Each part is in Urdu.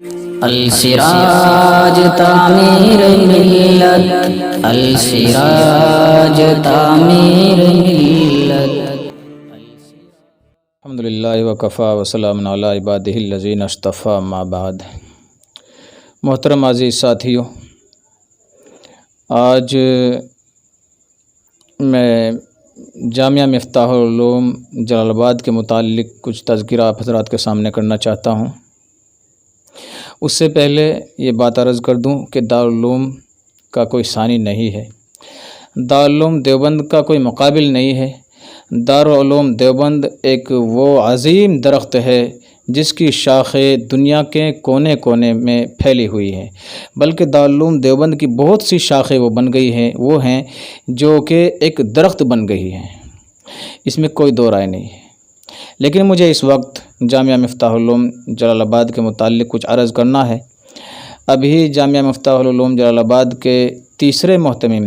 السراج تعمیر ملت، السراج تعمیر ملت۔ الحمدللہ وکفیٰ وسلام علی عبادہ الذین اصطفیٰ، اما بعد۔ محترم عزیز ساتھیو، آج میں جامعہ مفتاح العلوم جلال آباد کے متعلق کچھ تذکرہ آپ حضرات کے سامنے کرنا چاہتا ہوں۔ اس سے پہلے یہ بات عرض کر دوں کہ دارالعلوم کا کوئی ثانی نہیں ہے، دارالعلوم دیوبند کا کوئی مقابل نہیں ہے۔ دارالعلوم دیوبند ایک وہ عظیم درخت ہے جس کی شاخیں دنیا کے کونے کونے میں پھیلی ہوئی ہیں، بلکہ دارالعلوم دیوبند کی بہت سی شاخیں وہ بن گئی ہیں، وہ ہیں جو کہ ایک درخت بن گئی ہیں، اس میں کوئی دو رائے نہیں ہے۔ لیکن مجھے اس وقت جامعہ مفتاح العلوم جلال آباد کے متعلق کچھ عرض کرنا ہے۔ ابھی جامعہ مفتاح العلوم جلال آباد کے تیسرے محتمم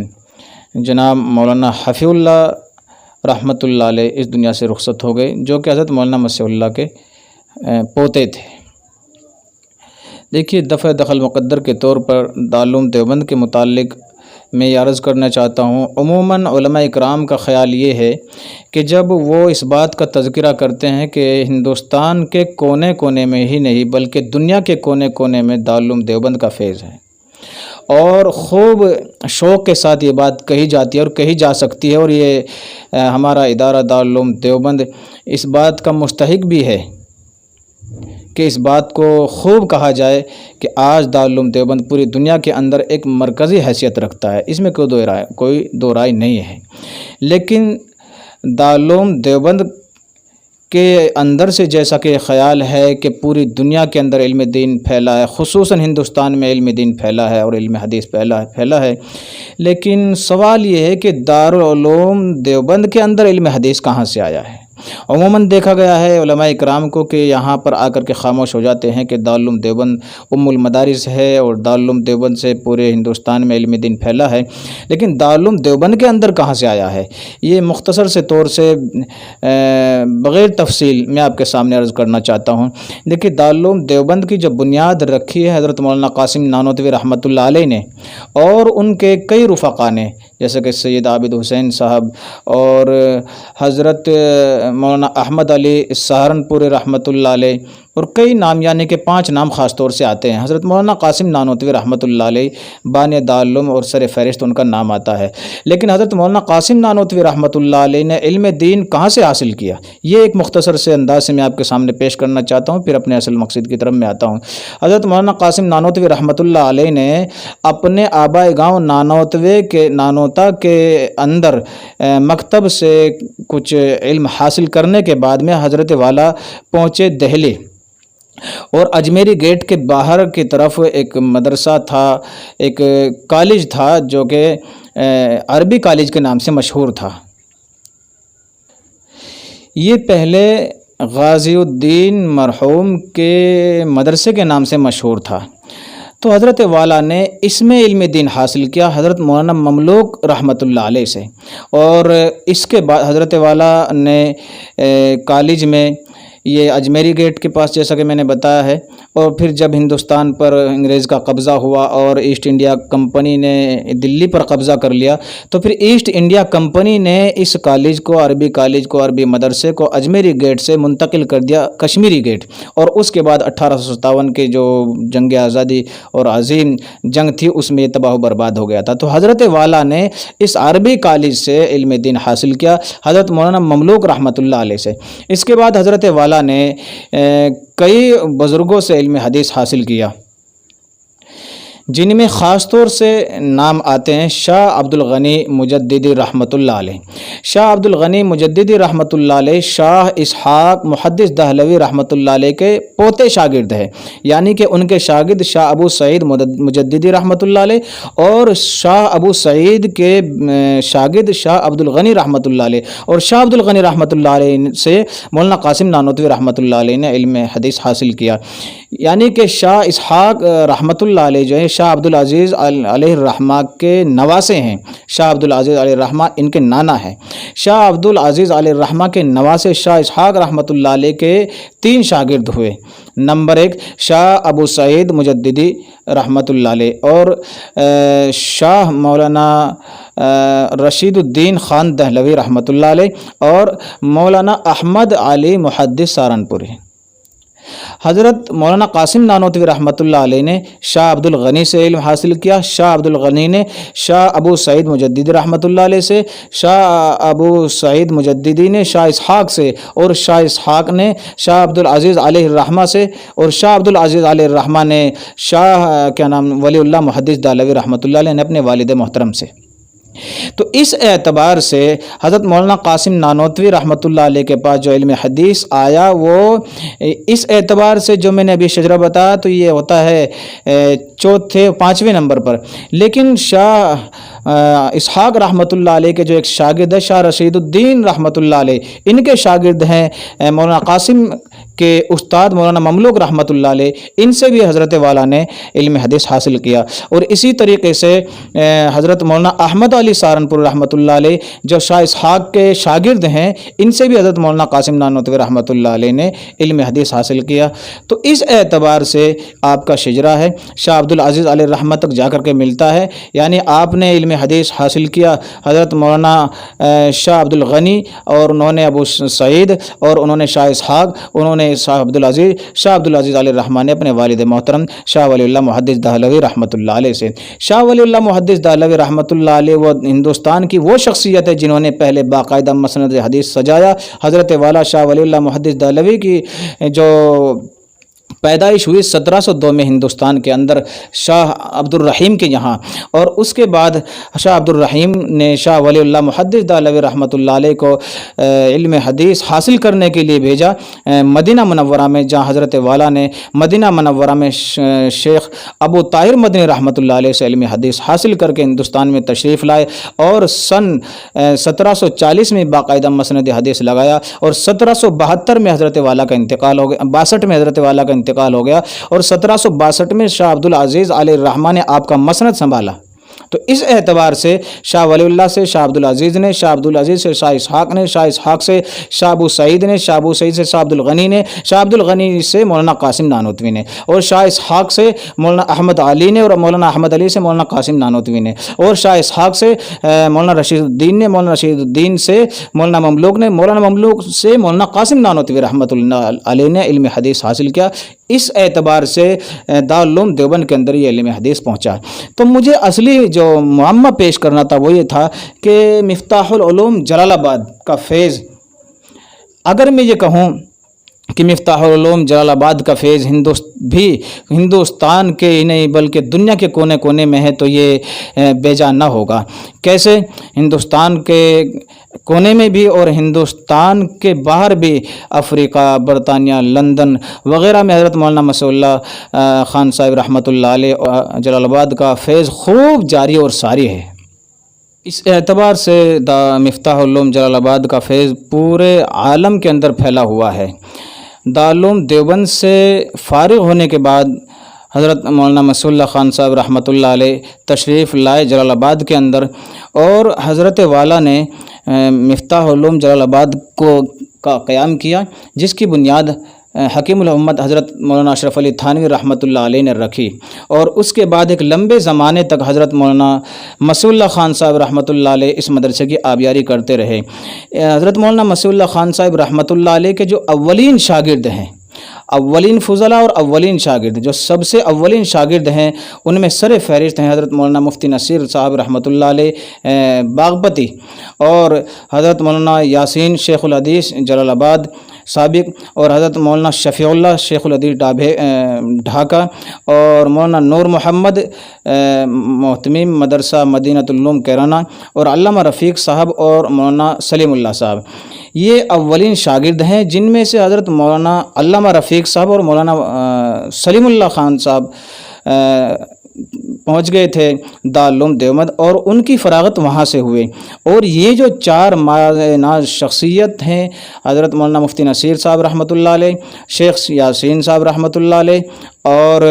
جناب مولانا حفیظ اللہ رحمۃ اللہ علیہ اس دنیا سے رخصت ہو گئے، جو کہ حضرت مولانا مسیح اللہ کے پوتے تھے۔ دیکھیے، دفع دخل مقدر کے طور پر دارالعلوم دیوبند کے متعلق میں یہ عرض کرنا چاہتا ہوں، عموماً علماء اکرام کا خیال یہ ہے کہ جب وہ اس بات کا تذکرہ کرتے ہیں کہ ہندوستان کے کونے کونے میں ہی نہیں بلکہ دنیا کے کونے کونے میں دارالعلوم دیوبند کا فیض ہے، اور خوب شوق کے ساتھ یہ بات کہی جاتی ہے اور کہی جا سکتی ہے، اور یہ ہمارا ادارہ دارالعلوم دیوبند اس بات کا مستحق بھی ہے کہ اس بات کو خوب کہا جائے کہ آج دارالعلوم دیوبند پوری دنیا کے اندر ایک مرکزی حیثیت رکھتا ہے، اس میں کوئی دو رائے نہیں ہے۔ لیکن دارالعلوم دیوبند کے اندر سے جیسا کہ خیال ہے کہ پوری دنیا کے اندر علم دین پھیلا ہے، خصوصاً ہندوستان میں علم دین پھیلا ہے اور علم حدیث پھیلا ہے، لیکن سوال یہ ہے کہ دارالعلوم دیوبند کے اندر علم حدیث کہاں سے آیا ہے؟ عموماً دیکھا گیا ہے علماء اکرام کو کہ یہاں پر آ کر کے خاموش ہو جاتے ہیں کہ دارالعلوم دیوبند ام المدارس ہے اور دارالعلوم دیوبند سے پورے ہندوستان میں علم دین پھیلا ہے، لیکن دارالعلوم دیوبند کے اندر کہاں سے آیا ہے؟ یہ مختصر سے طور سے بغیر تفصیل میں آپ کے سامنے عرض کرنا چاہتا ہوں۔ دیکھیے، دارالعلوم دیوبند کی جو بنیاد رکھی ہے حضرت مولانا قاسم نانوتوی رحمۃ اللہ علیہ نے اور ان کے کئی رفقا نے، جیسے کہ سید عابد حسین صاحب اور حضرت مولانا احمد علی سہارنپوری رحمۃ اللہ علیہ، اور کئی نام، یعنی کہ 5 نام خاص طور سے آتے ہیں۔ حضرت مولانا قاسم نانوتوی رحمۃ اللہ علیہ بانی دارالعلوم اور سر فہرست ان کا نام آتا ہے، لیکن حضرت مولانا قاسم نانوتوی رحمۃ اللہ علیہ نے علم دین کہاں سے حاصل کیا، یہ ایک مختصر سے انداز سے میں آپ کے سامنے پیش کرنا چاہتا ہوں، پھر اپنے اصل مقصد کی طرف میں آتا ہوں۔ حضرت مولانا قاسم نانوتوی رحمۃ اللہ علیہ نے اپنے آبائی گاؤں نانوتا کے اندر مکتب سے کچھ علم حاصل کرنے کے بعد میں حضرت والا پہنچے دہلی، اور اجمیری گیٹ کے باہر کی طرف ایک مدرسہ تھا، ایک کالج تھا جو کہ عربی کالج کے نام سے مشہور تھا۔ یہ پہلے غازی الدین مرحوم کے مدرسے کے نام سے مشہور تھا، تو حضرت والا نے اس میں علم دین حاصل کیا حضرت مولانا مملوک رحمۃ اللہ علیہ سے، اور اس کے بعد حضرت والا نے کالج میں یہ اجمیری گیٹ کے پاس، جیسا کہ میں نے بتایا ہے، اور پھر جب ہندوستان پر انگریز کا قبضہ ہوا اور ایسٹ انڈیا کمپنی نے دلی پر قبضہ کر لیا، تو پھر ایسٹ انڈیا کمپنی نے اس کالج کو، عربی مدرسے کو اجمیری گیٹ سے منتقل کر دیا کشمیری گیٹ، اور اس کے بعد 1857 کے جو جنگ آزادی اور عظیم جنگ تھی اس میں یہ تباہ و برباد ہو گیا تھا۔ تو حضرت والا نے اس عربی کالج سے علم دین حاصل کیا حضرت مولانا مملوک رحمۃ اللہ علیہ سے۔ اس کے بعد حضرت والا نے کئی بزرگوں سے علم حدیث حاصل کیا، جن میں خاص طور سے نام آتے ہیں شاہ عبد الغنی مجددی رحمۃ اللہ علیہ۔ شاہ عبد الغنی مجددی رحمۃ اللہ علیہ شاہ اسحاق محدث دہلوی رحمۃ اللہ علیہ کے پوتے شاگرد ہیں، یعنی کہ ان کے شاگرد شاہ ابو سعید مجددی رحمۃ اللہ علیہ اور شاہ ابو سعید کے شاگرد شاہ عبد الغنی رحمۃ اللہ علیہ، اور شاہ عبد الغنی رحمۃ اللہ علیہ سے مولانا قاسم نانوتوی رحمۃ اللہ علیہ نے علم حدیث حاصل کیا۔ یعنی کہ شاہ اسحاق رحمۃ اللہ علیہ جو ہے شاہ عبدالعزیز علیہ الرحمہ کے نواسے ہیں۔ شاہ عبدالعزیز علیہ الرحمہ ان کے نانا ہے۔ شاہ عبدالعزیز علیہ الرحمہ کے نواسے شاہ اسحاق رحمۃ اللہ علیہ کے 3 شاگرد ہوئے۔ نمبر 1 شاہ ابو سعید مجددی رحمۃ اللہ علیہ، اور شاہ مولانا رشید الدین خان دہلوی رحمۃ اللہ علیہ، اور مولانا احمد علی محدث سہارنپوری۔ حضرت مولانا قاسم نانوتوی رحمۃ اللہ علیہ نے شاہ عبد الغنی سے علم حاصل کیا۔ شاہ عبد الغنی نے شاہ ابو سعید مجددی رحمۃ اللہ علیہ سے، شاہ ابو سعید مجددی نے شاہ اسحاق سے، اور شاہ اسحاق نے شاہ عبدالعزیز علیہ الرحمہ سے، اور شاہ عبدالعزیز علیہ الرحمہ نے شاہ ولی اللہ محدث دہلوی رحمۃ اللہ علیہ نے اپنے والد محترم سے۔ تو اس اعتبار سے حضرت مولانا قاسم نانوتوی رحمۃ اللہ علیہ کے پاس جو علم حدیث آیا، وہ اس اعتبار سے جو میں نے ابھی شجرہ بتایا تو یہ ہوتا ہے 5ویں نمبر پر۔ لیکن شاہ اسحاق رحمۃ اللہ علیہ کے جو ایک شاگرد ہے شاہ رشید الدین رحمۃ اللہ علیہ، ان کے شاگرد ہیں مولانا قاسم کے استاد مولانا مملوک رحمۃ اللہ علیہ، ان سے بھی حضرت والا نے علم حدیث حاصل کیا۔ اور اسی طریقے سے حضرت مولانا احمد علی سہارنپور رحمۃ اللہ علیہ جو شاہ اسحاق کے شاگرد ہیں، ان سے بھی حضرت مولانا قاسم نانوتوی رحمۃ اللہ علیہ نے علم حدیث حاصل کیا۔ تو اس اعتبار سے آپ کا شجرہ ہے شاہ عبدالعزیز علیہ الرحمہ تک جا کر کے ملتا ہے، یعنی آپ نے علم حدیث حاصل کیا حضرت مولانا شاہ عبد الغنی، اور انہوں نے ابو سعید، اور انہوں نے شاہ اسحاق، انہوں نے شاہ عبدالعزیز علیہ الرحمہ نے اپنے والد محترم شاہ ولی اللہ محدث دہلوی رحمۃ اللہ علیہ سے۔ شاہ ولی اللہ محدث دہلوی رحمۃ اللہ علیہ وہ ہندوستان کی وہ شخصیت ہے جنہوں نے پہلے باقاعدہ مسند حدیث سجایا۔ حضرت والا شاہ ولی اللہ محدث دہلوی کی جو پیدائش ہوئی 1702 میں ہندوستان کے اندر شاہ عبد الرحیم کے یہاں، اور اس کے بعد شاہ عبد الرحیم نے شاہ ولی اللہ محدث دہلوی رحمۃ اللہ علیہ کو علم حدیث حاصل کرنے کے لیے بھیجا مدینہ منورہ میں، جہاں حضرت والا نے مدینہ منورہ میں شیخ ابو طاہر مدنی رحمۃ اللہ علیہ سے علم حدیث حاصل کر کے ہندوستان میں تشریف لائے، اور سن 1740 میں باقاعدہ مسند حدیث لگایا، اور 1772 میں حضرت والا کا انتقال ہو گیا، 62 میں حضرت والا کا انتقال ہو گیا، اور 1762 میں شاہ عبدالعزیز علیہ الرحمہ نے آپ کا مسند سنبھالا۔ تو اس اعتبار سے شاہ ولی اللہ سے شاہ عبدالعزیز نے، شاہ عبدالعزیز سے شاہ اسحاق نے، شاہ اسحاق سے شاہ ابو سعید نے، شاہ ابو سعید سے شاہ عبد الغنی نے، شاہ عبد الغنی سے مولانا قاسم نانوتوی نے، اور شاہ اسحاق سے مولانا احمد علی نے، اور مولانا احمد علی سے مولانا قاسم نانوتوی نے، اور شاہ اسحاق سے مولانا رشید الدین نے، مولانا رشید الدین سے مولانا مملوک نے، مولانا مملوک سے مولانا قاسم نانوتوی رحمۃ اللہ علیہ نے علم حدیث حاصل کیا۔ اس اعتبار سے دارالعلوم دیوبند کے اندر یہ علم حدیث پہنچا۔ تو مجھے اصلی جو معمہ پیش کرنا تھا وہ یہ تھا کہ مفتاح العلوم جلال آباد کا فیض، اگر میں یہ کہوں کہ مفتاح العلوم جلال آباد کا فیض بھی ہندوستان کے ہی نہیں بلکہ دنیا کے کونے کونے میں ہے، تو یہ بیجا نہ ہوگا۔ کیسے؟ ہندوستان کے کونے میں بھی اور ہندوستان کے باہر بھی، افریقہ، برطانیہ، لندن وغیرہ میں حضرت مولانا مسعود اللہ خان صاحب رحمۃ اللہ علیہ جلال آباد کا فیض خوب جاری اور ساری ہے۔ اس اعتبار سے مفتاح العلوم جلال آباد کا فیض پورے عالم کے اندر پھیلا ہوا ہے۔ دارالعلوم دیوبند سے فارغ ہونے کے بعد حضرت مولانا مسعود اللہ خان صاحب رحمۃ اللہ علیہ تشریف لائے جلال آباد کے اندر، اور حضرت والا نے مفتاح العلوم جلال آباد کا قیام کیا، جس کی بنیاد حکیم الامت حضرت مولانا اشرف علی تھانوی رحمۃ اللہ علیہ نے رکھی، اور اس کے بعد ایک لمبے زمانے تک حضرت مولانا مسعود اللہ خان صاحب رحمۃ اللہ علیہ اس مدرسے کی آبیاری کرتے رہے۔ حضرت مولانا مسعود اللہ خان صاحب رحمۃ اللہ علیہ کے جو اولین شاگرد ہیں، اولین فضلاء اور اولین شاگرد، جو سب سے اولین شاگرد ہیں، ان میں سر فہرست ہیں حضرت مولانا مفتی نصیر صاحب رحمۃ اللہ علیہ باغپتی، اور حضرت مولانا یاسین شیخ الحدیث جلال آباد سابق، اور حضرت مولانا شفیع اللہ شیخ الحدیث ڈھاکہ، اور مولانا نور محمد محتمیم مدرسہ مدینۃ العلوم کیرانہ، اور علامہ رفیق صاحب اور مولانا سلیم اللہ صاحب۔ یہ اولین شاگرد ہیں، جن میں سے حضرت مولانا علامہ رفیق صاحب اور مولانا سلیم اللہ خان صاحب پہنچ گئے تھے دارالعلوم دیوبند اور ان کی فراغت وہاں سے ہوئے۔ اور یہ جو 4 ناز شخصیت ہیں، حضرت مولانا مفتی نصیر صاحب رحمۃ اللہ علیہ، شیخ یاسین صاحب رحمۃ اللہ علیہ، اور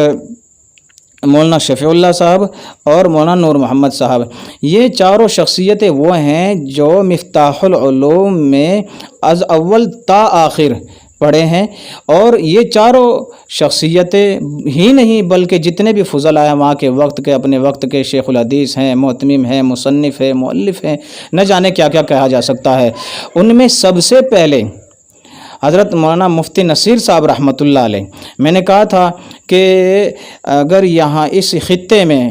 مولانا شفیع اللہ صاحب اور مولانا نور محمد صاحب، یہ چاروں شخصیتیں وہ ہیں جو مفتاح العلوم میں از اول تا آخر پڑھے ہیں۔ اور یہ چاروں شخصیتیں ہی نہیں بلکہ جتنے بھی فضلاء ہیں وہاں کے وقت کے، اپنے وقت کے شیخ الحدیث ہیں، معتمم ہیں، مصنف ہیں، مؤلف ہیں، نہ جانے کیا کیا کہا جا سکتا ہے۔ ان میں سب سے پہلے حضرت مولانا مفتی نصیر صاحب رحمۃ اللہ علیہ، میں نے کہا تھا کہ اگر یہاں اس خطے میں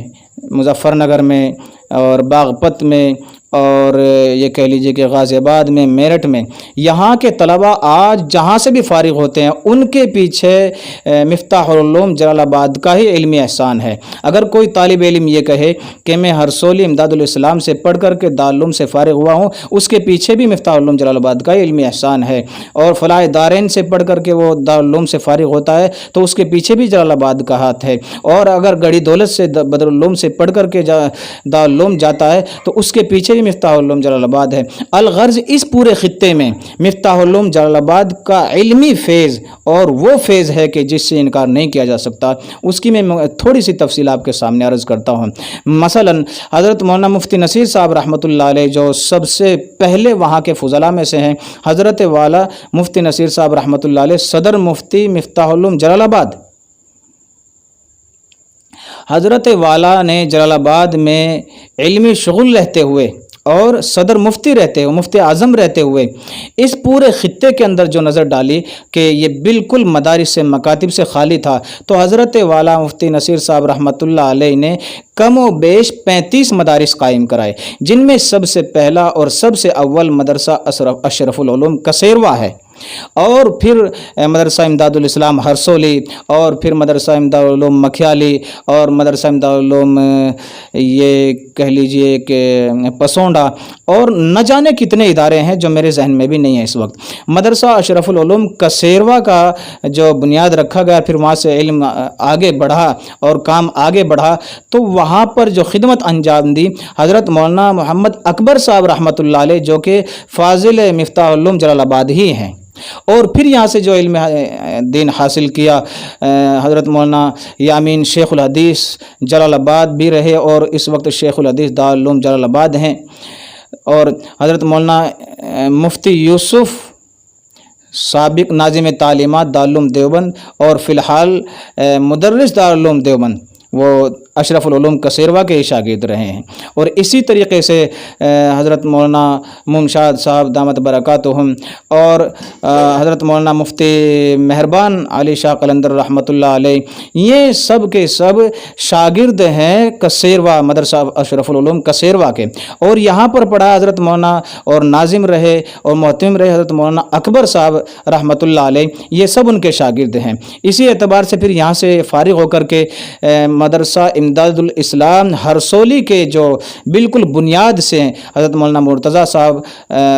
مظفر نگر میں اور باغپت میں اور یہ کہہ لیجئے کہ غازی آباد میں، میرٹھ میں، یہاں کے طلباء آج جہاں سے بھی فارغ ہوتے ہیں ان کے پیچھے مفتاح العلوم جلال آباد کا ہی علمی احسان ہے۔ اگر کوئی طالب علم یہ کہے کہ میں ہرسولی امداد الاسلام سے پڑھ کر کے دارالعلوم سے فارغ ہوا ہوں، اس کے پیچھے بھی مفتاح العلوم جلال آباد کا ہی علمی احسان ہے۔ اور فلاح دارین سے پڑھ کر کے وہ دارالعلوم سے فارغ ہوتا ہے تو اس کے پیچھے بھی جلال آباد کا ہاتھ ہے۔ اور اگر گڑھی دولت سے بدرالعلوم سے پڑھ کر کے دارالعلوم جاتا ہے تو اس کے پیچھے مفتاح العلوم جلال آباد ہے۔ الغرض اس پورے خطے میں مفتاح العلوم جلال آباد کا علمی فیض اور وہ فیض ہے کہ جس سے انکار نہیں کیا جا سکتا۔ اس کی میں تھوڑی سی تفصیل آپ کے سامنے عرض کرتا ہوں۔ مثلا حضرت مولانا مفتی نصیر صاحب رحمۃ اللہ علیہ جو سب سے پہلے وہاں کے فضلاء میں سے ہیں، حضرت والا مفتی نصیر صاحب رحمۃ اللہ علیہ صدر مفتی مفتاح العلوم جلال آباد، حضرت والا نے جلال آباد میں علمی شغل رہتے ہوئے اور صدر مفتی رہتے ہوئے، مفتی اعظم رہتے ہوئے اس پورے خطے کے اندر جو نظر ڈالی کہ یہ بالکل مدارس سے، مکاتب سے خالی تھا، تو حضرت والا مفتی نصیر صاحب رحمۃ اللہ علیہ نے کم و بیش 35 مدارس قائم کرائے، جن میں سب سے پہلا اور سب سے اول مدرسہ اشرف العلوم کسیروا ہے، اور پھر مدرسہ امداد الاسلام ہرسولی، اور پھر مدرسہ امداد العلوم مکھیالی، اور مدرسہ امداد العلوم یہ کہہ لیجئے کہ پسونڈا، اور نہ جانے کتنے ادارے ہیں جو میرے ذہن میں بھی نہیں ہیں اس وقت۔ مدرسہ اشرف العلوم کسیروا کا جو بنیاد رکھا گیا، پھر وہاں سے علم آگے بڑھا اور کام آگے بڑھا، تو وہاں پر جو خدمت انجام دی حضرت مولانا محمد اکبر صاحب رحمۃ اللہ علیہ جو کہ فاضل مفتاح العلوم جلال آباد ہی ہیں، اور پھر یہاں سے جو علم دین حاصل کیا حضرت مولانا یامین شیخ الحدیث جلال آباد بھی رہے اور اس وقت شیخ الحدیث دارالعلوم جلال آباد ہیں، اور حضرت مولانا مفتی یوسف سابق ناظم تعلیمات دارالعلوم دیوبند اور فی الحال مدرس دارالعلوم دیوبند، وہ اشرف العلوم کسیروا کے شاگرد رہے ہیں۔ اور اسی طریقے سے حضرت مولانا ممشاد صاحب دامت برکاتہم اور حضرت مولانا مفتی مہربان علی شاہ قلندر رحمۃ اللہ علیہ، یہ سب کے سب شاگرد ہیں کسیروا، مدرسہ اشرف العلوم کسیروا کے، اور یہاں پر پڑھا حضرت مولانا اور ناظم رہے اور محتمم رہے حضرت مولانا اکبر صاحب رحمۃ اللہ علیہ، یہ سب ان کے شاگرد ہیں۔ اسی اعتبار سے پھر یہاں سے فارغ ہو کر کے مدرسہ امداد الاسلام ہرسولی کے جو بالکل بنیاد سے ہیں حضرت مولانا مرتضیٰ صاحب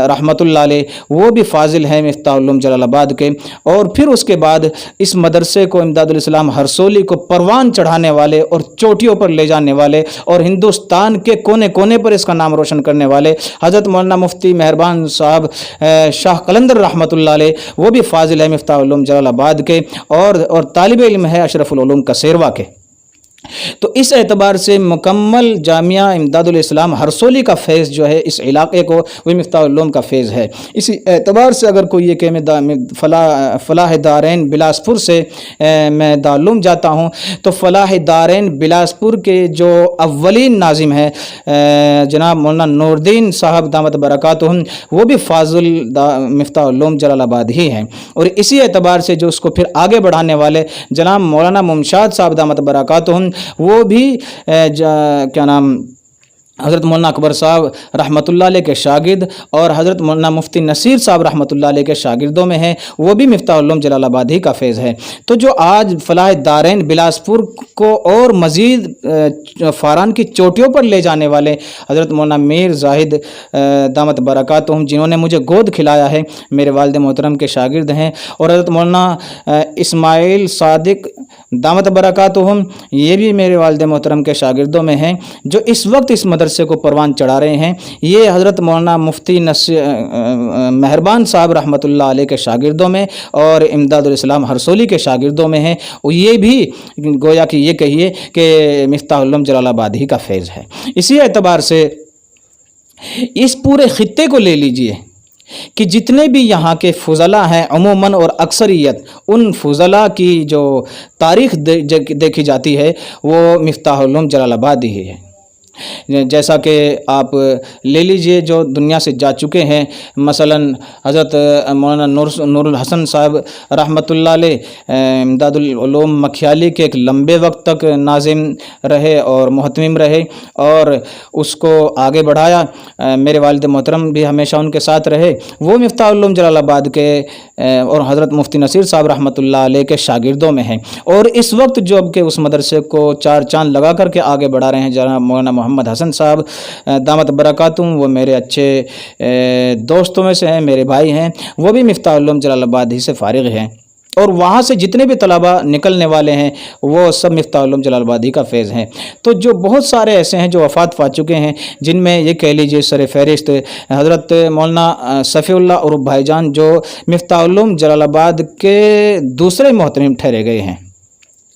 رحمۃ اللہ علیہ، وہ بھی فاضل ہیں مفتاح العلوم جلال آباد کے، اور پھر اس کے بعد اس مدرسے کو امداد الاسلام ہرسولی کو پروان چڑھانے والے اور چوٹیوں پر لے جانے والے اور ہندوستان کے کونے کونے پر اس کا نام روشن کرنے والے حضرت مولانا مفتی مہربان صاحب شاہ قلندر رحمۃ اللہ علیہ، وہ بھی فاضل ہے مفتاح العلوم جلال آباد کے، اور طالب علم ہے اشرف العلوم کسیروا کے۔ تو اس اعتبار سے مکمل جامعہ امداد الاسلام ہرسولی کا فیض جو ہے اس علاقے کو، وہ مفتاح العلوم کا فیض ہے۔ اسی اعتبار سے اگر کوئی یہ کہ میں فلاح دارین بلاسپور سے میں دارالعلوم جاتا ہوں، تو فلاح دارین بلاسپور کے جو اولین ناظم ہیں جناب مولانا نور الدین صاحب دامت برکاتہم، وہ بھی فاضل مفتاح العلوم جلال آباد ہی ہیں۔ اور اسی اعتبار سے جو اس کو پھر آگے بڑھانے والے جناب مولانا ممشاد صاحب دامت برکاتہم، وہ بھی کیا نام حضرت مولانا اکبر صاحب رحمۃ اللہ علیہ کے شاگرد اور حضرت مولانا مفتی نصیر صاحب رحمۃ اللہ علیہ کے شاگردوں میں ہیں، وہ بھی مفتاح العلوم جلال آباد ہی کا فیض ہے۔ تو جو آج فلاح دارین بلاسپور کو اور مزید فاران کی چوٹیوں پر لے جانے والے حضرت مولانا میر زاہد دامت برکاتہم، جنہوں نے مجھے گود کھلایا ہے، میرے والد محترم کے شاگرد ہیں، اور حضرت مولانا اسماعیل صادق دامت برکاتہم، یہ بھی میرے والد محترم کے شاگردوں میں ہیں، جو اس وقت اس مدرسے کو پروان چڑھا رہے ہیں۔ یہ حضرت مولانا مفتی مہربان صاحب رحمۃ اللہ علیہ کے شاگردوں میں اور امداد الاسلام ہرسولی کے شاگردوں میں ہیں۔ یہ بھی گویا کہ یہ کہیے کہ مفتاح العلوم جلال آباد ہی کا فیض ہے۔ اسی اعتبار سے اس پورے خطے کو لے لیجئے کہ جتنے بھی یہاں کے فضلاء ہیں عموماً اور اکثریت، ان فضلاء کی جو تاریخ دیکھی جاتی ہے وہ مفتاح العلوم جلال آباد ہی ہے۔ جیسا کہ آپ لے لیجئے جو دنیا سے جا چکے ہیں، مثلا حضرت مولانا نور الحسن صاحب رحمۃ اللہ علیہ امداد العلوم مکھیالی کے ایک لمبے وقت تک ناظم رہے اور محتمم رہے اور اس کو آگے بڑھایا۔ میرے والد محترم بھی ہمیشہ ان کے ساتھ رہے، وہ مفتاح العلوم جلال آباد کے اور حضرت مفتی نصیر صاحب رحمۃ اللہ علیہ کے شاگردوں میں ہیں، اور اس وقت جو اب کہ اس مدرسے کو چار چاند لگا کر کے آگے بڑھا رہے ہیں جناب مولانا محمد حسن صاحب دامت برکاتہم، وہ میرے اچھے دوستوں میں سے ہیں، میرے بھائی ہیں، وہ بھی مفتاح العلوم جلال آباد ہی سے فارغ ہیں، اور وہاں سے جتنے بھی طلباء نکلنے والے ہیں وہ سب مفتاح العلوم جلال آباد ہی کا فیض ہیں۔ تو جو بہت سارے ایسے ہیں جو وفات پا چکے ہیں، جن میں یہ کہہ لیجیے سر فہرست حضرت مولانا صفی اللہ عروف بھائی جان، جو مفتاح العلوم جلال آباد کے دوسرے محترم ٹھہرے گئے ہیں،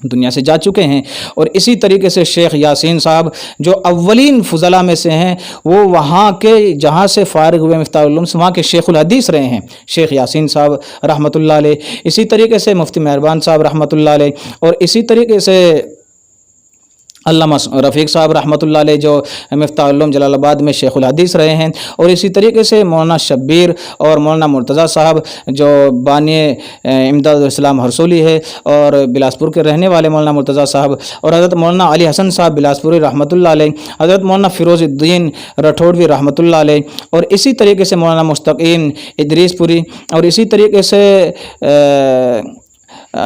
دنیا سے جا چکے ہیں، اور اسی طریقے سے شیخ یاسین صاحب جو اولین فضلاء میں سے ہیں، وہ وہاں کے جہاں سے فارغ ہوئے مفتاح العلوم سے وہاں کے شیخ الحدیث رہے ہیں، شیخ یاسین صاحب رحمۃ اللہ علیہ، اسی طریقے سے مفتی مہربان صاحب رحمۃ اللہ علیہ، اور اسی طریقے سے علامہ رفیق صاحب رحمۃ اللہ علیہ جو مفتاح العلوم جلال آباد میں شیخ الحدیث رہے ہیں، اور اسی طریقے سے مولانا شبیر اور مولانا مرتضیٰ صاحب جو بانی امداد الاسلام ہرسولی ہے اور بلاسپور کے رہنے والے مولانا مرتضیٰ صاحب، اور حضرت مولانا علی حسن صاحب بلاسپوری رحمۃ اللہ علیہ، حضرت مولانا فیروز الدین رٹھوڑوی رحمۃ اللہ علیہ، اور اسی طریقے سے مولانا مستقیم ادریس پوری، اور اسی طریقے سے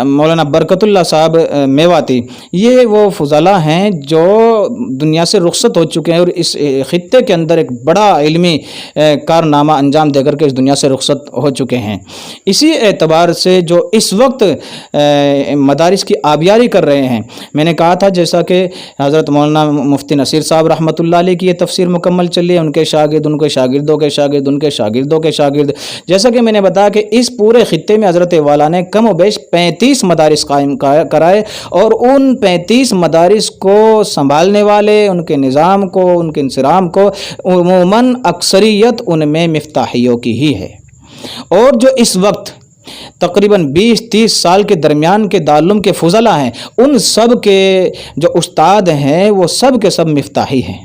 مولانا برکت اللہ صاحب میواتی، یہ وہ فضلاء ہیں جو دنیا سے رخصت ہو چکے ہیں اور اس خطے کے اندر ایک بڑا علمی کارنامہ انجام دے کر کے اس دنیا سے رخصت ہو چکے ہیں۔ اسی اعتبار سے جو اس وقت مدارس کی آبیاری کر رہے ہیں، میں نے کہا تھا جیسا کہ حضرت مولانا مفتی نصیر صاحب رحمۃ اللہ علیہ کی یہ تفسیر مکمل چلی ہے، ان کے شاگرد، ان کے شاگردوں کے شاگرد، ان کے شاگردوں کے شاگرد، جیسا کہ میں نے بتایا کہ اس پورے خطے میں حضرت والا نے کم و بیش 35 مدارس قائم کرائے، اور ان 35 مدارس کو سنبھالنے والے، ان کے نظام کو، ان کے انصرام کو عموماً اکثریت ان میں مفتاحیوں کی ہی ہے، اور جو اس وقت تقریباً 20-30 سال کے درمیان کے دارالعلوم کے فضلاء ہیں، ان سب کے جو استاد ہیں وہ سب کے سب مفتاحی ہیں۔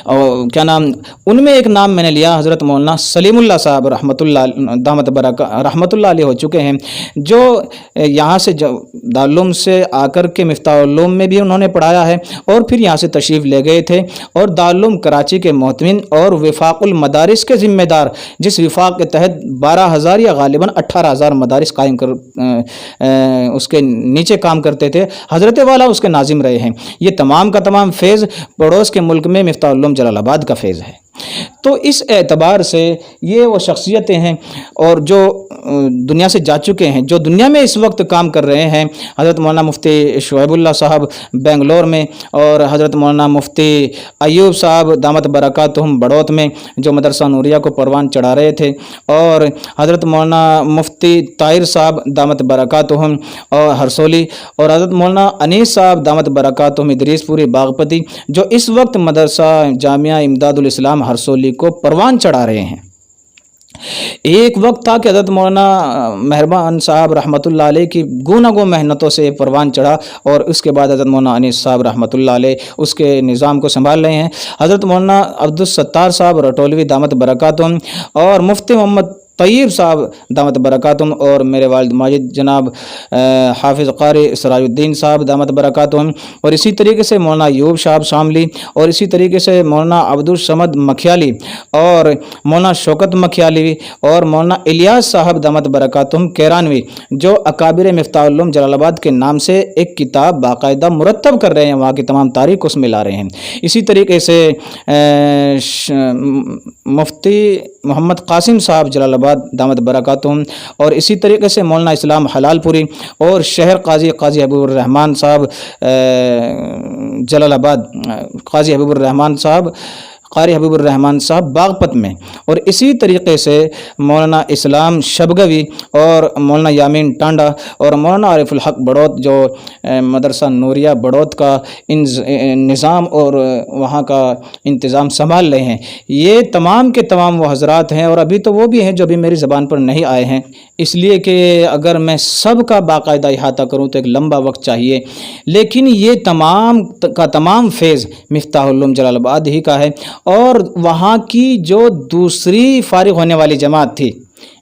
اور کیا نام، ان میں ایک نام میں نے لیا حضرت مولانا سلیم اللہ صاحب رحمۃ اللہ دامت رحمۃ اللہ علیہ ہو چکے ہیں، جو یہاں سے دارالعلوم سے آ کر کے مفتاح العلوم میں بھی انہوں نے پڑھایا ہے، اور پھر یہاں سے تشریف لے گئے تھے، اور دارالعلوم کراچی کے محتمین اور وفاق المدارس کے ذمہ دار، جس وفاق کے تحت 12,000 یا غالباً 18,000 مدارس قائم کر اس کے نیچے کام کرتے تھے، حضرت والا اس کے ناظم رہے ہیں۔ یہ تمام کا تمام فیض پڑوس کے ملک میں مفتاح العلوم جلال آباد کا فیض ہے۔ تو اس اعتبار سے یہ وہ شخصیتیں ہیں اور جو دنیا سے جا چکے ہیں، جو دنیا میں اس وقت کام کر رہے ہیں، حضرت مولانا مفتی شعیب اللہ صاحب بنگلور میں، اور حضرت مولانا مفتی ایوب صاحب دامت برکاتہم بڑوت میں جو مدرسہ نوریہ کو پروان چڑھا رہے تھے، اور حضرت مولانا مفتی طاہر صاحب دامت برکاتہم اور ہرسولی، اور حضرت مولانا انیس صاحب دامت برکاتہم ادریس پوری باغپتی، جو اس وقت مدرسہ جامعہ امداد الاسلام ہرسولی کو پروان چڑھا رہے ہیں۔ ایک وقت تھا کہ حضرت مولانا مہربان صاحب رحمۃ اللہ علیہ کی گونہ گو محنتوں سے پروان چڑھا، اور اس کے بعد حضرت مولانا انیس صاحب رحمۃ اللہ علیہ اس کے نظام کو سنبھال رہے ہیں۔ حضرت مولانا عبدالستار صاحب رٹولوی دامت برکاتہم اور مفتی محمد طیب صاحب دامت برکاتہم اور میرے والد ماجد جناب حافظ قاری سراج الدین صاحب دامت برکاتہم، اور اسی طریقے سے مولانا ایوب صاحب شاملی، اور اسی طریقے سے مولانا عبدالصمد مکھیالی اور مولانا شوکت مکھیالی اور مولانا الیاس صاحب دامت برکاتہم کیرانوی، جو اکابر مفتاح العلوم جلال آباد کے نام سے ایک کتاب باقاعدہ مرتب کر رہے ہیں، وہاں کی تمام تاریخ اس میں لا رہے ہیں۔ اسی طریقے سے مفتی محمد قاسم صاحب جلال آباد دامت برکاتہم، اور اسی طریقے سے مولانا اسلام حلال پوری اور شہر قاضی حبیب الرحمان صاحب جلال آباد، قاضی حبیب الرحمان صاحب قاری حبیب الرحمان صاحب باغپت میں، اور اسی طریقے سے مولانا اسلام شبگوی اور مولانا یامین ٹانڈا اور مولانا عارف الحق بڑوت، جو مدرسہ نوریہ بڑوت کا نظام اور وہاں کا انتظام سنبھال رہے ہیں۔ یہ تمام کے تمام وہ حضرات ہیں، اور ابھی تو وہ بھی ہیں جو ابھی میری زبان پر نہیں آئے ہیں، اس لیے کہ اگر میں سب کا باقاعدہ احاطہ کروں تو ایک لمبا وقت چاہیے، لیکن یہ تمام کا تمام فیض مفتاح العلوم جلال آباد ہی کا ہے۔ اور وہاں کی جو دوسری فارغ ہونے والی جماعت تھی،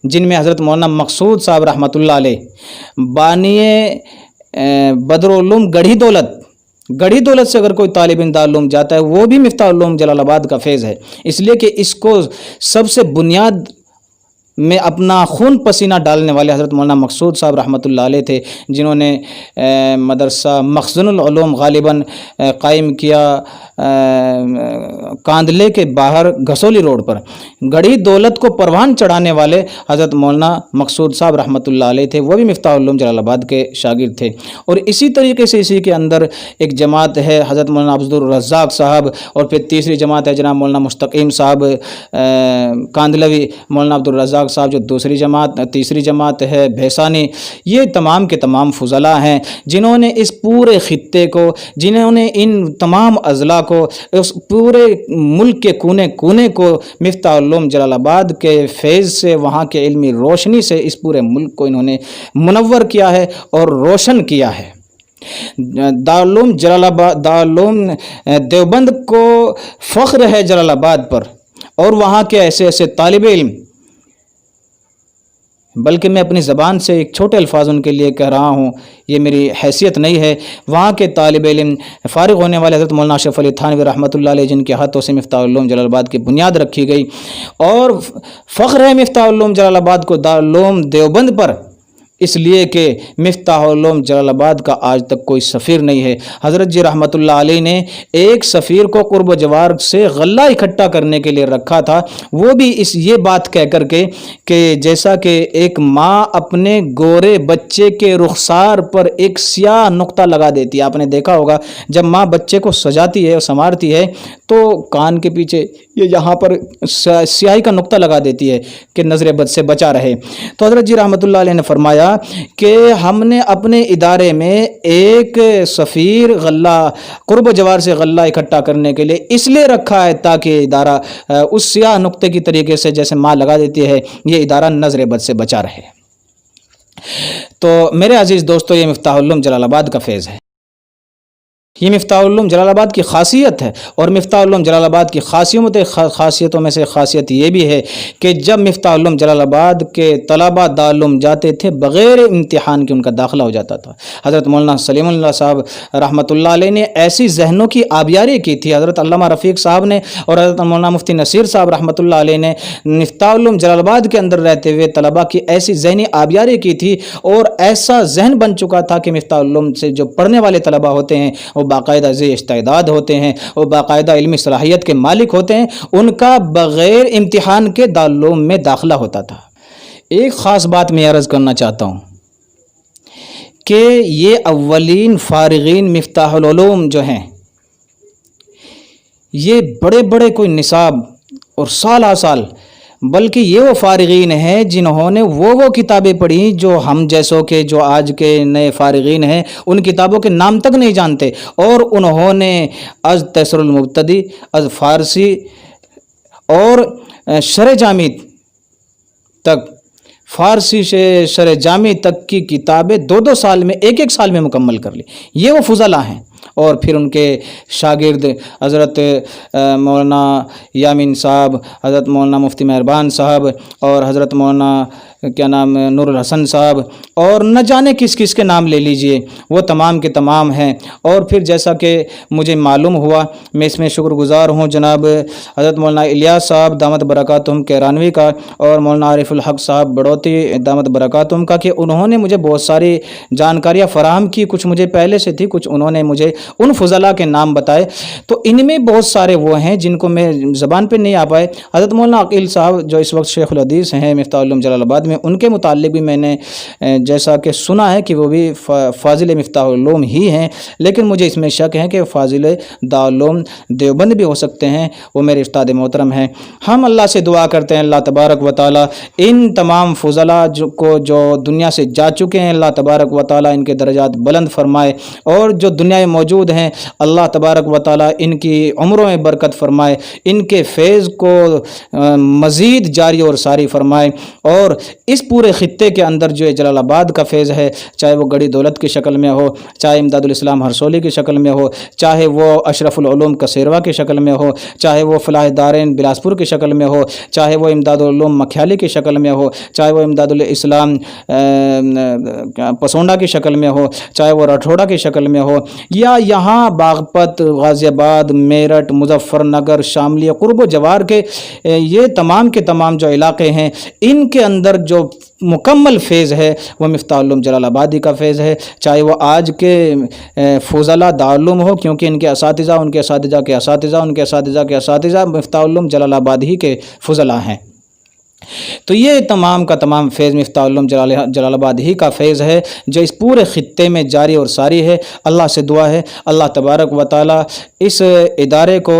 جن میں حضرت مولانا مقصود صاحب رحمۃ اللہ علیہ بانی بدرالعلوم گڑھی دولت سے اگر کوئی طالب علم دارالعلوم جاتا ہے، وہ بھی مفتاح العلوم جلال آباد کا فیض ہے، اس لیے کہ اس کو سب سے بنیاد میں اپنا خون پسینہ ڈالنے والے حضرت مولانا مقصود صاحب رحمۃ اللہ علیہ تھے، جنہوں نے مدرسہ مخزن العلوم غالباً قائم کیا کاندلے کے باہر گھسولی روڈ پر۔ گڑھی دولت کو پروان چڑھانے والے حضرت مولانا مقصود صاحب رحمۃ اللہ علیہ تھے، وہ بھی مفتاح العلوم جلال آباد کے شاگرد تھے۔ اور اسی طریقے سے اسی کے اندر ایک جماعت ہے حضرت مولانا عبدالرزاق صاحب، اور پھر تیسری جماعت ہے جناب مولانا مستقیم صاحب کاندلوی، مولانا عبدالرزاق صاحب جو تیسری جماعت ہے بھیسانی۔ یہ تمام کے تمام فضلاء ہیں جنہوں نے اس پورے خطے کو، جنہوں نے ان تمام اضلاع کو، اس پورے ملک کے کونے کونے کو مفتاح العلوم جلال آباد کے فیض سے، وہاں کے علمی روشنی سے اس پورے ملک کو انہوں نے منور کیا ہے اور روشن کیا ہے۔ دارالعلوم جلال آباد، دارالعلوم دیوبند کو فخر ہے جلال آباد پر، اور وہاں کے ایسے ایسے طالب علم، بلکہ میں اپنی زبان سے ایک چھوٹے الفاظ ان کے لیے کہہ رہا ہوں، یہ میری حیثیت نہیں ہے، وہاں کے طالب علم فارغ ہونے والے حضرت مولانا اشرف علی تھانوی رحمۃ اللہ علیہ، جن کے ہاتھوں سے مفتاح العلوم جلال آباد کی بنیاد رکھی گئی، اور فخر ہے مفتاح العلوم جلال آباد کو دارالعلوم دیوبند پر، اس لیے کہ مفتاح العلوم جلال آباد کا آج تک کوئی سفیر نہیں ہے۔ حضرت جی رحمۃ اللہ علیہ نے ایک سفیر کو قرب و جوار سے غلہ اکٹھا کرنے کے لیے رکھا تھا، وہ بھی یہ بات کہہ کر کے کہ جیسا کہ ایک ماں اپنے گورے بچے کے رخسار پر ایک سیاہ نقطہ لگا دیتی ہے۔ آپ نے دیکھا ہوگا جب ماں بچے کو سجاتی ہے اور سنوارتی ہے تو کان کے پیچھے یہاں پر سیاہی کا نقطہ لگا دیتی ہے کہ نظر بد سے بچا رہے۔ تو حضرت جی رحمۃ اللہ علیہ نے فرمایا کہ ہم نے اپنے ادارے میں ایک سفیر غلہ قرب و جوار سے غلہ اکٹھا کرنے کے لیے اس لیے رکھا ہے تاکہ ادارہ اس سیاہ نقطے کی طریقے سے جیسے ماں لگا دیتی ہے، یہ ادارہ نظر بد سے بچا رہے۔ تو میرے عزیز دوستو، یہ مفتاح العلوم جلال آباد کا فیض ہے، یہ مفتاح العلوم جلال آباد کی خاصیت ہے۔ اور مفتاح العلوم جلال آباد کی خاصیتوں میں سے خاصیت یہ بھی ہے کہ جب مفتاح العلوم جلال آباد کے طلباء دارالعلوم جاتے تھے بغیر امتحان کے ان کا داخلہ ہو جاتا تھا۔ حضرت مولانا سلیم اللہ صاحب رحمۃ اللہ علیہ نے ایسی ذہنوں کی آبیاری کی تھی، حضرت علامہ رفیق صاحب نے اور حضرت مولانا مفتی نصیر صاحب رحمۃ اللہ علیہ نے مفتاح العلوم جلال آباد کے اندر رہتے ہوئے طلباء کی ایسی ذہنی آبیاری کی تھی، اور ایسا ذہن بن چکا تھا کہ مفتاح العلوم سے جو پڑھنے والے طلباء ہوتے ہیں وہ باقاعدہ ذی استعداد ہوتے ہیں، وہ باقاعدہ علمی صلاحیت کے مالک ہوتے ہیں، ان کا بغیر امتحان کے دارالعلوم میں داخلہ ہوتا تھا۔ ایک خاص بات میں عرض کرنا چاہتا ہوں کہ یہ اولین فارغین مفتاح العلوم جو ہیں، یہ بڑے بڑے کوئی نصاب اور سالہ سال، بلکہ یہ وہ فارغین ہیں جنہوں نے وہ کتابیں پڑھی جو ہم جیسوں کے جو آج کے نئے فارغین ہیں ان کتابوں کے نام تک نہیں جانتے، اور انہوں نے از تیسر المبتدی، از فارسی اور شرح جامی تک، فارسی سے شرح جامی تک کی کتابیں 2 سال میں، 1 سال میں مکمل کر لی۔ یہ وہ فضلاء ہیں، اور پھر ان کے شاگرد حضرت مولانا یامین صاحب، حضرت مولانا مفتی مہربان صاحب اور حضرت مولانا کیا نام نور الحسن صاحب، اور نہ جانے کس کس کے نام لے لیجئے، وہ تمام کے تمام ہیں۔ اور پھر جیسا کہ مجھے معلوم ہوا، میں اس میں شکر گزار ہوں جناب حضرت مولانا الیاس صاحب دامت برکاتہم کیرانوی کا اور مولانا عارف الحق صاحب بڑوتی دامت برکاتہم کا، کہ انہوں نے مجھے بہت ساری جانکاریاں فراہم کی، کچھ مجھے پہلے سے تھی، کچھ انہوں نے مجھے ان فضلاء کے نام بتائے، تو ان میں بہت سارے وہ ہیں جن کو میں زبان پہ نہیں آ پائے۔ حضرت مولانا عقیل صاحب جو اس وقت شیخ الحدیث ہیں مفتاح العلوم جلال آباد میں، ان کے متعلق بھی میں نے جیسا کہ سنا ہے کہ وہ بھی فاضل مفتاح العلوم ہی ہیں، لیکن مجھے اس میں شک ہے کہ فاضل دارالعلوم دیوبند بھی ہو سکتے ہیں، وہ میرے استاد محترم ہیں۔ ہم اللہ سے دعا کرتے ہیں اللہ تبارک و تعالی ان تمام فضلاء کو جو دنیا سے جا چکے ہیں، اللہ تبارک و تعالی ان کے درجات بلند فرمائے، اور جو دنیا میں موجود ہیں اللہ تبارک و تعالی ان کی عمروں میں برکت فرمائے، ان کے فیض کو مزید جاری اور ساری فرمائے، اور اس پورے خطے کے اندر جو جلال آباد کا فیض ہے، چاہے وہ گڑی دولت کی شکل میں ہو، چاہے امداد الاسلام ہرسولی کی شکل میں ہو، چاہے وہ اشرف العلوم کسیروا کی شکل میں ہو، چاہے وہ فلاح دارین بلاسپور کی شکل میں ہو، چاہے وہ امداد العلوم مکھیالی کی شکل میں ہو، چاہے وہ امداد الاسلام پسونڈا کی شکل میں ہو، چاہے وہ رٹھوڑا کی شکل میں ہو، یا یہاں باغپت، غازی آباد، میرٹھ، مظفر نگر، شاملی، قرب و جوار کے یہ تمام کے تمام جو علاقے ہیں، ان کے اندر جو مکمل فیض ہے وہ مفتاح العلوم جلال آبادی کا فیض ہے، چاہے وہ آج کے فضلاء دارالعلوم ہو، کیونکہ ان کے اساتذہ، ان کے اساتذہ کے اساتذہ، ان کے اساتذہ کے اساتذہ مفتاح العلوم جلال آباد ہی کے فضلاء ہیں۔ تو یہ تمام کا تمام فیض مفتاح العلوم جلال آباد ہی کا فیض ہے جو اس پورے خطے میں جاری اور ساری ہے۔ اللہ سے دعا ہے اللہ تبارک و تعالی اس ادارے کو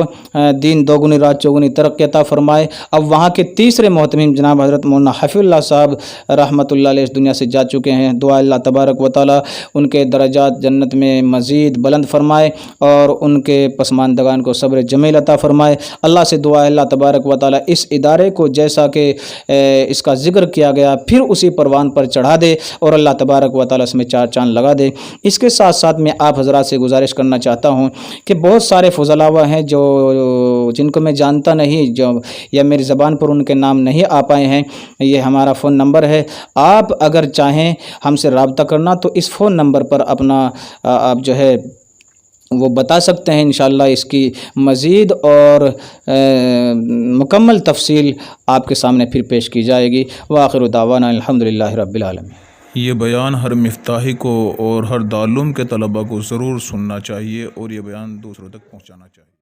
دین دوگنی رات چوگنی ترقی عطا فرمائے۔ اب وہاں کے تیسرے محتمم جناب حضرت مولانا حفیظ اللہ صاحب رحمۃ اللہ علیہ اس دنیا سے جا چکے ہیں، دعا اللہ تبارک و تعالی ان کے درجات جنت میں مزید بلند فرمائے اور ان کے پسماندگان کو صبر جمیل عطا فرمائے۔ اللہ سے دعا ہے اللہ تبارک و تعالی اس ادارے کو جیسا کہ اس کا ذکر کیا گیا پھر اسی پروان پر چڑھا دے اور اللہ تبارک و تعالی اس میں چار چاند لگا دے۔ اس کے ساتھ ساتھ میں آپ حضرات سے گزارش کرنا چاہتا ہوں کہ بہت سارے فضلاء ہیں جو جن کو میں جانتا نہیں، جو یا میری زبان پر ان کے نام نہیں آ پائے ہیں، یہ ہمارا فون نمبر ہے، آپ اگر چاہیں ہم سے رابطہ کرنا تو اس فون نمبر پر اپنا آپ جو ہے وہ بتا سکتے ہیں، انشاءاللہ اس کی مزید اور مکمل تفصیل آپ کے سامنے پھر پیش کی جائے گی۔ وآخر دعوانا الحمدللہ رب العالمین۔ یہ بیان ہر مفتاحی کو اور ہر دارالعلوم کے طلباء کو ضرور سننا چاہیے اور یہ بیان دوسروں تک پہنچانا چاہیے۔